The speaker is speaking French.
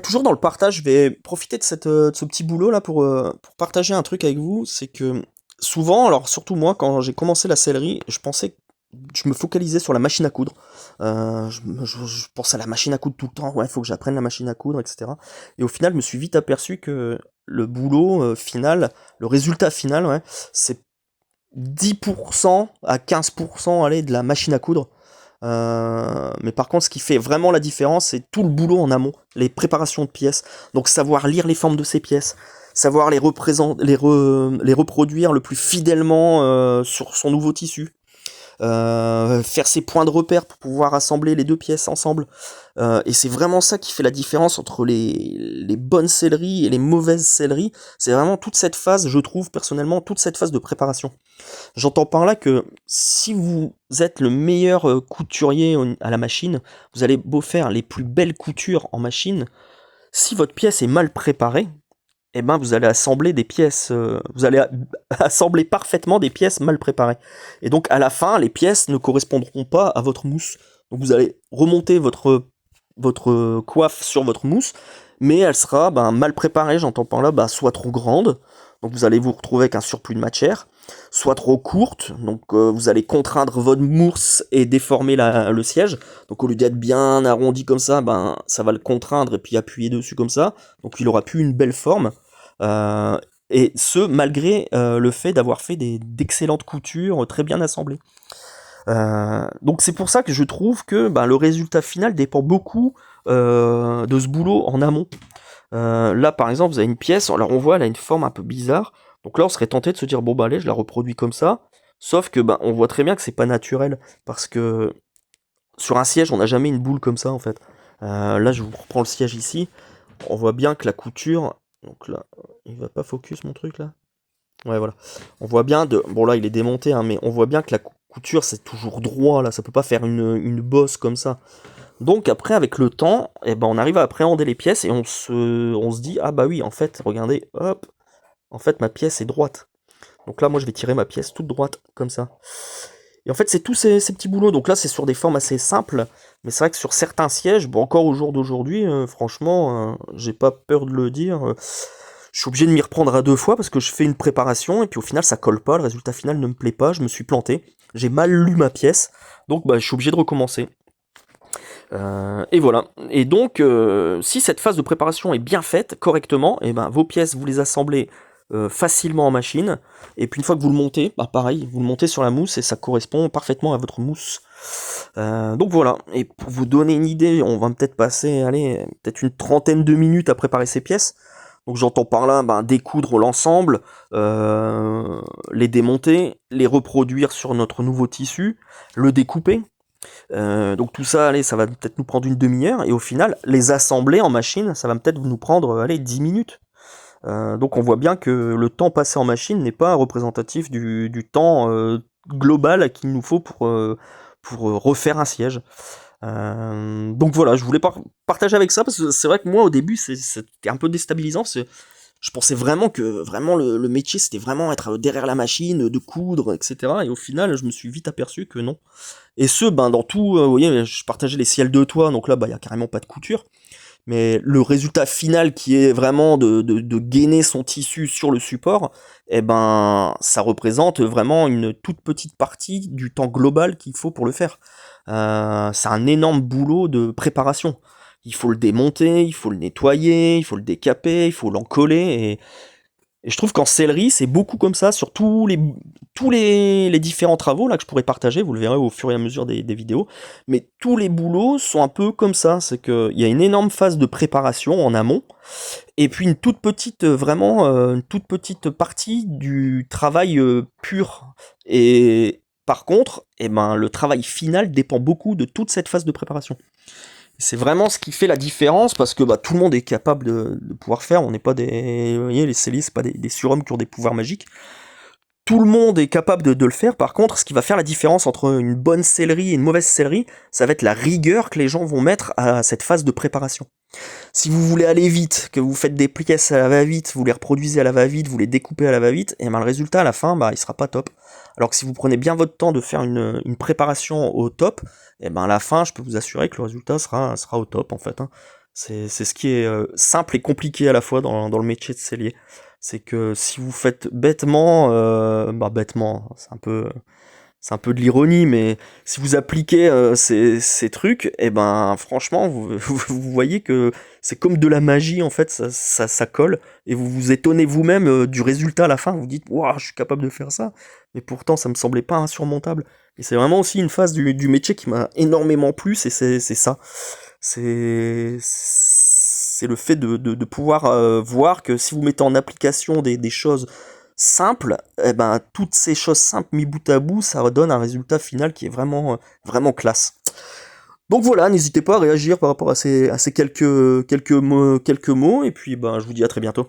Toujours dans le partage, je vais profiter de ce petit boulot là pour partager un truc avec vous. C'est que souvent, alors surtout moi, quand j'ai commencé la sellerie, je pensais que je me focalisais sur la machine à coudre. Je pense à la machine à coudre tout le temps. Ouais, faut que j'apprenne la machine à coudre, etc. Et au final, je me suis vite aperçu que le boulot final, le résultat final, ouais, c'est 10% à 15% allez, de la machine à coudre. Mais par contre, ce qui fait vraiment la différence, c'est tout le boulot en amont, les préparations de pièces. Donc savoir lire les formes de ces pièces, savoir les reproduire le plus fidèlement sur son nouveau tissu, faire ses points de repère pour pouvoir assembler les deux pièces ensemble. Et c'est vraiment ça qui fait la différence entre les bonnes selleries et les mauvaises selleries. C'est vraiment toute cette phase, je trouve personnellement, toute cette phase de préparation. J'entends par là que si vous êtes le meilleur couturier à la machine, vous allez beau faire les plus belles coutures en machine, si votre pièce est mal préparée, eh ben vous allez assembler des pièces, vous allez assembler parfaitement des pièces mal préparées. Et donc à la fin, les pièces ne correspondront pas à votre mousse. Donc vous allez remonter votre coiffe sur votre mousse, mais elle sera mal préparée, j'entends par là, soit trop grande, donc vous allez vous retrouver avec un surplus de matière, soit trop courte, donc vous allez contraindre votre mousse et déformer le siège, donc au lieu d'être bien arrondi comme ça va le contraindre et puis appuyer dessus comme ça, donc il aura plus une belle forme, euh, et ce malgré le fait d'avoir fait d'excellentes coutures très bien assemblées. Donc c'est pour ça que je trouve que le résultat final dépend beaucoup de ce boulot en amont. Là par exemple vous avez une pièce, alors on voit elle a une forme un peu bizarre, donc là on serait tenté de se dire bon allez je la reproduis comme ça, sauf que on voit très bien que c'est pas naturel, parce que sur un siège on n'a jamais une boule comme ça en fait. Là je vous reprends le siège ici, on voit bien que la couture, donc là il va pas focus mon truc là. Ouais, voilà. On voit bien de. Bon, là, il est démonté, hein, mais on voit bien que la couture, c'est toujours droit, là. Ça peut pas faire une bosse comme ça. Donc, après, avec le temps, on arrive à appréhender les pièces et on se dit, ah bah oui, en fait, regardez, hop, en fait, ma pièce est droite. Donc là, moi, je vais tirer ma pièce toute droite, comme ça. Et en fait, c'est tous ces petits boulots. Donc là, c'est sur des formes assez simples. Mais c'est vrai que sur certains sièges, bon, encore au jour d'aujourd'hui, franchement, j'ai pas peur de le dire. Je suis obligé de m'y reprendre à deux fois parce que je fais une préparation et puis au final ça colle pas, le résultat final ne me plaît pas, je me suis planté, j'ai mal lu ma pièce, donc je suis obligé de recommencer. Et voilà. Et donc, si cette phase de préparation est bien faite correctement, et vos pièces vous les assemblez facilement en machine. Et puis une fois que vous le montez, pareil, vous le montez sur la mousse et ça correspond parfaitement à votre mousse. Donc voilà. Et pour vous donner une idée, on va peut-être passer, allez, peut-être une trentaine de minutes à préparer ces pièces. Donc j'entends par là découdre l'ensemble, les démonter, les reproduire sur notre nouveau tissu, le découper. Donc tout ça, allez, ça va peut-être nous prendre une demi-heure, et au final, les assembler en machine, ça va peut-être nous prendre, allez, 10 minutes. Donc on voit bien que le temps passé en machine n'est pas représentatif du temps global qu'il nous faut pour refaire un siège. Donc voilà, je voulais partager avec ça, parce que c'est vrai que moi au début c'était un peu déstabilisant, parce que je pensais vraiment que vraiment le métier c'était vraiment être derrière la machine, de coudre, etc. Et au final, je me suis vite aperçu que non. Et ce, dans tout, vous voyez, je partageais les ciels de toit, donc là, il y a carrément pas de couture. Mais le résultat final qui est vraiment de gainer son tissu sur le support, ça représente vraiment une toute petite partie du temps global qu'il faut pour le faire. C'est un énorme boulot de préparation. Il faut le démonter, il faut le nettoyer, il faut le décaper, il faut l'encoller, et je trouve qu'en sellerie, c'est beaucoup comme ça, sur tous les différents travaux là que je pourrais partager, vous le verrez au fur et à mesure des vidéos, mais tous les boulots sont un peu comme ça, c'est qu'il y a une énorme phase de préparation en amont, et puis une toute petite, vraiment, une toute petite partie du travail pur. Et par contre, le travail final dépend beaucoup de toute cette phase de préparation. C'est vraiment ce qui fait la différence, parce que tout le monde est capable de pouvoir faire. On n'est pas des. Vous voyez, les cellistes, c'est pas des surhommes qui ont des pouvoirs magiques. Tout le monde est capable de le faire. Par contre, ce qui va faire la différence entre une bonne sellerie et une mauvaise sellerie, ça va être la rigueur que les gens vont mettre à cette phase de préparation. Si vous voulez aller vite, que vous faites des pièces à la va-vite, vous les reproduisez à la va-vite, vous les découpez à la va-vite, et le résultat à la fin, il sera pas top. Alors que si vous prenez bien votre temps de faire une préparation au top, à la fin, je peux vous assurer que le résultat sera au top en fait. Hein. C'est ce qui est simple et compliqué à la fois dans le métier de sellier. C'est que si vous faites bêtement, bah bêtement, c'est un peu de l'ironie, mais si vous appliquez ces trucs, et ben franchement, vous voyez que c'est comme de la magie, en fait, ça colle, et vous vous étonnez vous-même du résultat à la fin, vous dites, waouh, je suis capable de faire ça, mais pourtant ça me semblait pas insurmontable. Et c'est vraiment aussi une phase du métier qui m'a énormément plu, c'est ça. C'est le fait de pouvoir voir que si vous mettez en application des choses simples, eh ben, toutes ces choses simples mis bout à bout, ça donne un résultat final qui est vraiment classe. Donc voilà, n'hésitez pas à réagir par rapport à ces quelques mots, et puis ben, je vous dis à très bientôt.